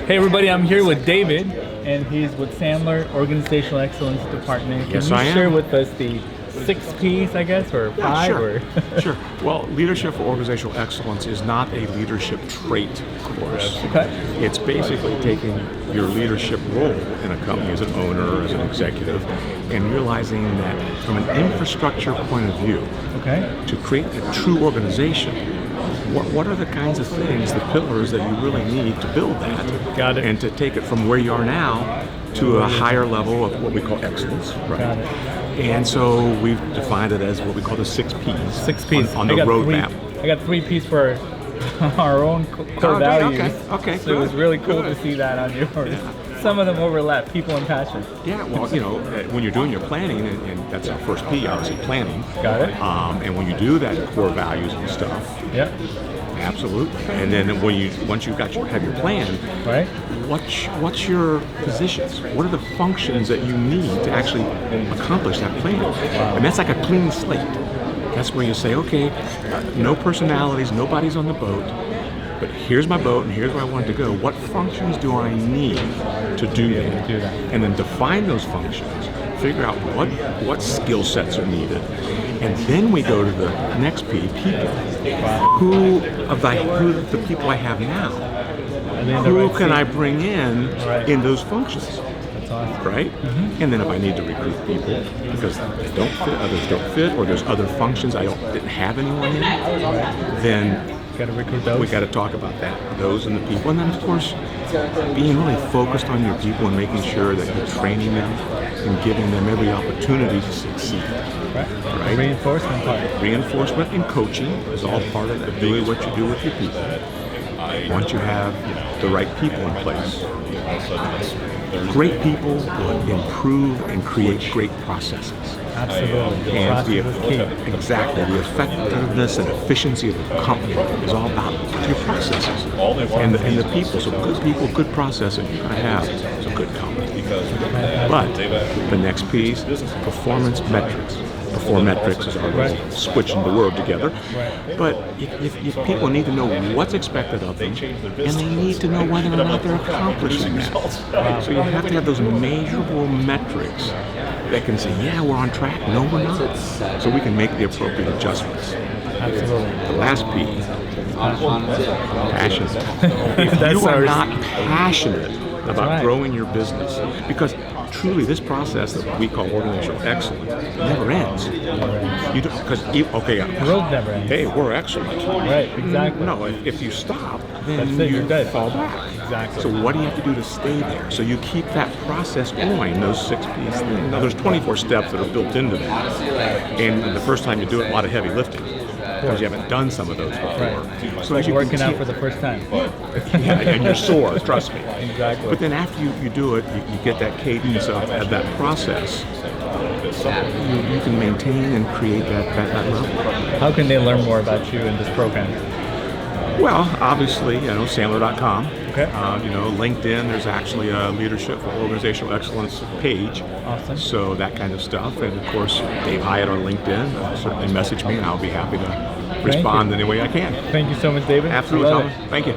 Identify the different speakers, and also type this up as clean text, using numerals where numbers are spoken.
Speaker 1: Hey everybody, I'm here with David, and he's with Sandler Organizational Excellence Department.
Speaker 2: Yes,
Speaker 1: Can
Speaker 2: I
Speaker 1: you
Speaker 2: am.
Speaker 1: share with us the 6 P's, I guess, or 5?
Speaker 2: Sure.
Speaker 1: Or
Speaker 2: Sure. Well, Leadership for Organizational Excellence is not a leadership trait course.
Speaker 1: Okay.
Speaker 2: It's basically taking your leadership role in a company as an owner, as an executive, and realizing that from an infrastructure point of view,
Speaker 1: Okay.
Speaker 2: to create a true organization, what are the kinds of things, the pillars that you really need to build that?
Speaker 1: Got it.
Speaker 2: And to take it from where you are now to a higher level of what we call excellence, right?
Speaker 1: Got it.
Speaker 2: And so we've defined it as what we call the 6 P's.
Speaker 1: 6 P's.
Speaker 2: On the roadmap.
Speaker 1: I got 3 P's for our own core
Speaker 2: Okay,
Speaker 1: values.
Speaker 2: okay,
Speaker 1: So it was
Speaker 2: good,
Speaker 1: really cool
Speaker 2: good.
Speaker 1: to see that on yours.
Speaker 2: Yeah.
Speaker 1: Some of them overlap, people and passion.
Speaker 2: Yeah, well, when you're doing your planning, and that's our first P, obviously planning.
Speaker 1: Got it.
Speaker 2: And when you do that core values and stuff,
Speaker 1: Yep.
Speaker 2: absolutely. And then once you've have your plan,
Speaker 1: Right.
Speaker 2: what's your positions? What are the functions that you need to actually accomplish that plan? And that's like a clean slate. That's where you say, okay, no personalities, nobody's on the boat, but here's my boat and here's where I want it to go. What functions do I need to do that? And then define those functions, figure out what skill sets are needed, and then we go to the next P, people. Who the people I have now, who can I bring in those functions?
Speaker 1: That's awesome.
Speaker 2: Right? And then if I need to recruit people because they don't fit, others don't fit, or there's other functions I didn't have anyone in, then
Speaker 1: Got to recruit those.
Speaker 2: we got to talk about that, those and the people. And then of course, being really focused on your people and making sure that you're training them and giving them every opportunity to succeed.
Speaker 1: Right.
Speaker 2: Right.
Speaker 1: Reinforcement part.
Speaker 2: Reinforcement and coaching is all part of doing what you do with your people. Once you have the right people in place, great people will improve and create great processes.
Speaker 1: Absolutely.
Speaker 2: And
Speaker 1: Process is key.
Speaker 2: exactly, the effectiveness and efficiency of a company is all about your processes and the people. So good people, good processes, you're going to have a good company. But the next piece, performance metrics. Performetrics is our way of switching the word together. But if people need to know what's expected of them, and they need to know whether or not they're accomplishing that. So you have to have those measurable metrics that can say, yeah, we're on track, no, we're not. So we can make the appropriate adjustments.
Speaker 1: Absolutely.
Speaker 2: The last P, passion. If
Speaker 1: That's
Speaker 2: you are
Speaker 1: ours.
Speaker 2: not passionate about
Speaker 1: right.
Speaker 2: growing your business, because truly this process that we call organizational excellence never ends. You don't, because
Speaker 1: The road never ends.
Speaker 2: hey, we're excellent.
Speaker 1: Right, exactly.
Speaker 2: No, if you stop, then
Speaker 1: That's it,
Speaker 2: you
Speaker 1: you're dead.
Speaker 2: fall back.
Speaker 1: Exactly.
Speaker 2: So what do you have to do to stay there? So you keep that process going, those 6 P's. Now there's 24 steps that are built into that. And the first time you do it, a lot of heavy lifting because you haven't done some of those before.
Speaker 1: Right.
Speaker 2: So as you
Speaker 1: Working out
Speaker 2: continue-
Speaker 1: for the first time.
Speaker 2: yeah, and you're sore, trust me.
Speaker 1: Exactly.
Speaker 2: But then after you do it, you get that cadence of that process. You can maintain and create that level.
Speaker 1: How can they learn more about you in this program?
Speaker 2: Well, obviously, Sandler.com.
Speaker 1: Okay.
Speaker 2: LinkedIn, there's actually a Leadership for Organizational Excellence page.
Speaker 1: Awesome.
Speaker 2: So that kind of stuff. And of course, Dave Hiatt on LinkedIn. Certainly message me and I'll be happy to respond any way I can.
Speaker 1: Thank you so much, David.
Speaker 2: Absolutely,
Speaker 1: Love it.
Speaker 2: Tom. Thank you.